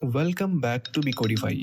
Welcome back to Bcodify।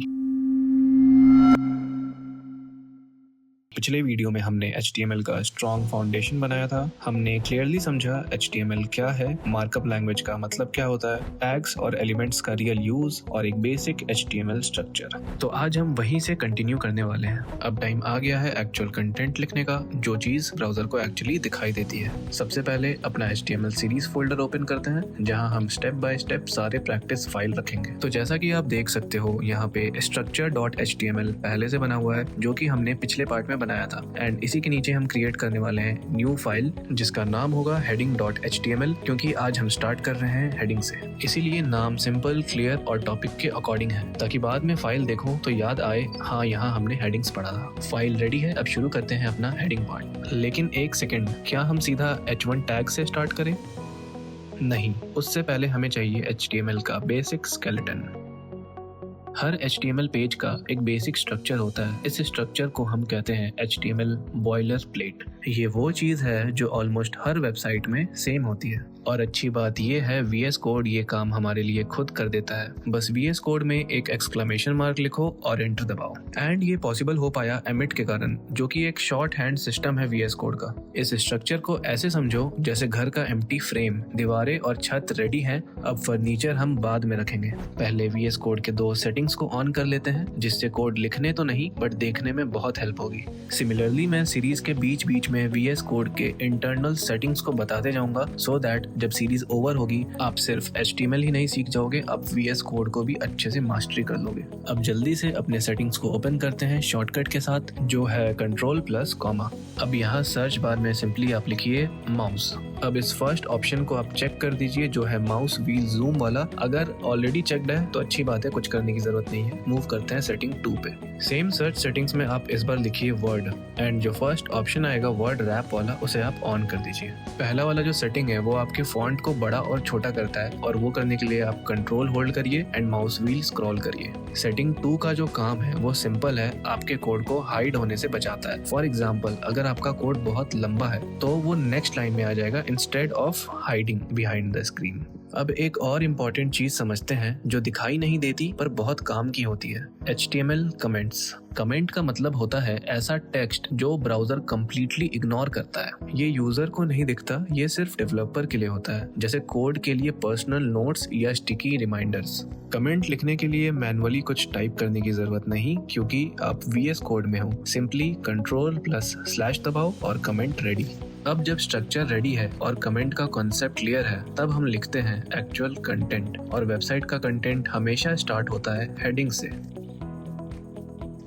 पिछले video में हमने HTML का स्ट्रॉन्ग फाउंडेशन बनाया था। हमने क्लियरली समझा HTML क्या है, मार्कअप लैंग्वेज का मतलब क्या होता है, टैग्स और एलिमेंट्स का रियल यूज और एक बेसिक HTML स्ट्रक्चर। तो आज हम वहीं से कंटिन्यू करने वाले हैं। अब टाइम आ गया है एक्चुअल कंटेंट लिखने का, जो चीज ब्राउजर को एक्चुअली दिखाई देती है। सबसे पहले अपना HTML सीरीज फोल्डर ओपन करते हैं, जहां हम स्टेप बाय स्टेप सारे प्रैक्टिस फाइल रखेंगे। तो जैसा कि आप देख सकते हो, यहाँ पे structure.html पहले से बना हुआ है, जो कि हमने पिछले पार्ट में बनाया था। एंड इसी के नीचे हम क्रिएट करने वाले हैं न्यू फाइल, जिसका नाम होगा heading.html, क्योंकि आज हम स्टार्ट कर रहे हैं हेडिंग से। इसीलिए नाम सिंपल, क्लियर और टॉपिक के अकॉर्डिंग है, ताकि बाद में फाइल देखो तो याद आए, हाँ यहाँ हमने हेडिंग्स पढ़ा था। फाइल रेडी है, अब शुरू करते हैं अपना हेडिंग पार्ट। लेकिन एक सेकेंड, क्या हम सीधा h1 टैग से स्टार्ट करें? नहीं, उससे पहले हमें चाहिए HTML का बेसिक स्केलेटन। हर HTML पेज का एक बेसिक स्ट्रक्चर होता है। इस स्ट्रक्चर को हम कहते हैं HTML बॉयलर प्लेट। ये वो चीज़ है जो ऑलमोस्ट हर वेबसाइट में सेम होती है। और अच्छी बात ये है, VS कोड ये काम हमारे लिए खुद कर देता है। बस VS कोड में एक एक्सक्लेमेशन मार्क लिखो और एंटर दबाओ। एंड ये पॉसिबल हो पाया एमिट के कारण, जो कि एक शॉर्ट हैंड सिस्टम है VS कोड का। इस स्ट्रक्चर को ऐसे समझो जैसे घर का एम्प्टी फ्रेम, दीवारें और छत रेडी है, अब फर्नीचर हम बाद में रखेंगे। पहले VS कोड के दो सेटिंग्स को ऑन कर लेते हैं, जिससे कोड लिखने तो नहीं बट देखने में बहुत हेल्प होगी। सिमिलरली मैं सीरीज के बीच बीच में VS कोड के इंटरनल सेटिंग्स को बताते जाऊंगा, सो दैट जब सीरीज ओवर होगी आप सिर्फ HTML ही नहीं सीख जाओगे, आप VS कोड को भी अच्छे से मास्टरी कर लोगे। अब जल्दी से अपने सेटिंग्स को ओपन करते हैं शॉर्टकट के साथ, जो है Ctrl+, अब यहाँ सर्च बार में सिंपली आप लिखिए माउस। अब इस फर्स्ट ऑप्शन को आप चेक कर दीजिए, जो है माउस व्हील जूम वाला। अगर ऑलरेडी चेक्ड है तो अच्छी बात है, कुछ करने की जरूरत नहीं है। मूव करते हैं सेटिंग 2 पे। सेम सर्च सेटिंग्स में आप इस बार लिखिए वर्ड, एंड जो फर्स्ट ऑप्शन आएगा वर्ड रैप वाला, उसे आप ऑन कर दीजिए। पहला वाला जो सेटिंग है वो आपके फॉन्ट को बड़ा और छोटा करता है, और वो करने के लिए आप कंट्रोल होल्ड करिए एंड माउस व्हील स्क्रॉल करिए। सेटिंग 2 का जो काम है वो सिंपल है, आपके कोड को हाइड होने से बचाता है। फॉर एग्जाम्पल, अगर आपका कोड बहुत लंबा है तो वो नेक्स्ट लाइन में आ जाएगा instead of hiding behind the screen. अब एक और इम्पॉर्टेंट चीज समझते हैं, जो दिखाई नहीं देती पर बहुत काम की होती है, HTML कमेंट्स। कमेंट का मतलब होता है ऐसा टेक्स्ट जो ब्राउजर कंप्लीटली इग्नोर करता है। ये यूजर को नहीं दिखता, ये सिर्फ डेवलपर के लिए होता है, जैसे कोड के लिए पर्सनल नोट्स या स्टिकी रिमाइंडर्स। कमेंट लिखने के लिए मैनुअली कुछ टाइप करने की जरूरत नहीं, क्योंकि आप VS कोड में हो। सिंपली Ctrl+/ दबाओ और कमेंट रेडी। अब जब स्ट्रक्चर रेडी है और कमेंट का कॉन्सेप्ट क्लियर है, तब हम लिखते हैं एक्चुअल कंटेंट। और वेबसाइट का कंटेंट हमेशा स्टार्ट होता है हेडिंग से।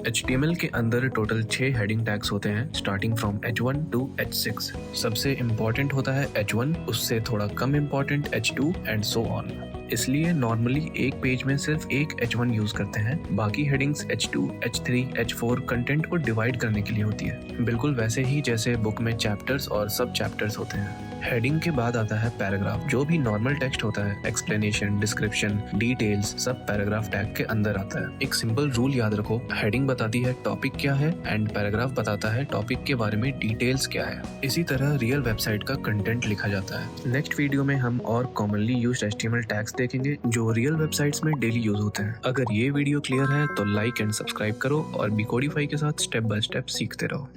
HTML के अंदर टोटल 6 हेडिंग टैग्स होते हैं, starting from H1 to H6। सबसे इम्पोर्टेंट होता है H1, उससे थोड़ा कम important H2 and so on. इसलिए नॉर्मली एक पेज में सिर्फ एक H1 यूज करते हैं, बाकी headings H2, H3, H4 content को डिवाइड करने के लिए होती है, बिल्कुल वैसे ही जैसे बुक में चैप्टर्स और सब चैप्टर्स होते हैं। हेडिंग के बाद आता है पैराग्राफ। जो भी नॉर्मल टेक्स्ट होता है, एक्सप्लेनेशन, डिस्क्रिप्शन, डिटेल्स, सब पैराग्राफ टैग के अंदर आता है। एक सिंपल रूल याद रखो, हेडिंग बताती है टॉपिक क्या है एंड पैराग्राफ बताता है टॉपिक के बारे में डिटेल्स क्या है। इसी तरह रियल वेबसाइट का कंटेंट लिखा जाता है। नेक्स्ट वीडियो में हम और कॉमनली यूज्ड HTML टैग्स देखेंगे, जो रियल वेबसाइट्स में डेली यूज होते हैं। अगर ये वीडियो क्लियर है तो लाइक एंड सब्सक्राइब करो, और Bcodify के साथ स्टेप बाय स्टेप सीखते रहो।